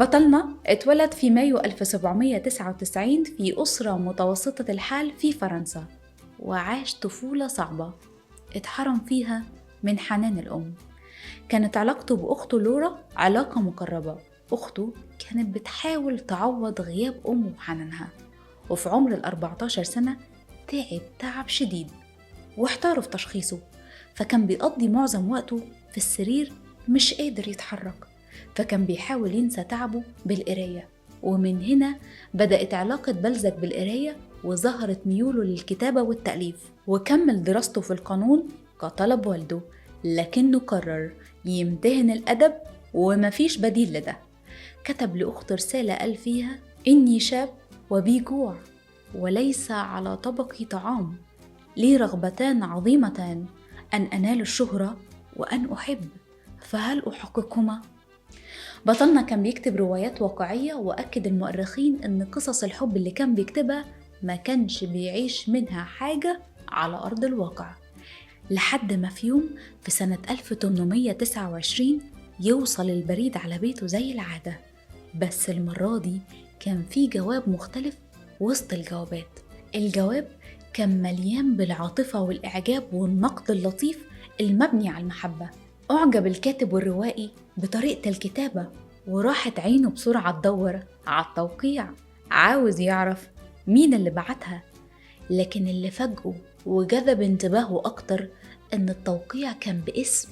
بطلنا اتولد في مايو 1799 في أسرة متوسطة الحال في فرنسا، وعاش طفولة صعبة اتحرم فيها من حنان الأم. كانت علاقته بأخته لورا علاقة مقربة. أخته كانت بتحاول تعوض غياب أمه وحنانها، وفي عمر 14 سنة تعب شديد واحتاروا في تشخيصه، فكان بيقضي معظم وقته في السرير مش قادر يتحرك، فكان بيحاول ينسى تعبه بالقراية. ومن هنا بدأت علاقة بلزك بالقراية، وظهرت ميوله للكتابة والتأليف، وكمل دراسته في القانون كطلب والده، لكنه قرر يمتهن الأدب ومفيش بديل لده. كتب لأخته رسالة قال فيها: إني شاب وبي جوع، وليس على طبقي طعام، لي رغبتان عظيمتان، أن أنال الشهرة وأن أحب، فهل أحققهما؟ بطلنا كان بيكتب روايات واقعية، وأكد المؤرخين أن قصص الحب اللي كان بيكتبها ما كانش بيعيش منها حاجة على أرض الواقع، لحد ما في يوم في سنة 1829 يوصل البريد على بيته زي العادة، بس المرة دي كان في جواب مختلف وسط الجوابات. الجواب كان مليان بالعاطفة والإعجاب والنقد اللطيف المبني على المحبة. أعجب الكاتب والروائي بطريقة الكتابة، وراحت عينه بسرعة تدور على التوقيع، عاوز يعرف مين اللي بعتها. لكن اللي فاجئه وجذب انتباهه أكتر إن التوقيع كان باسم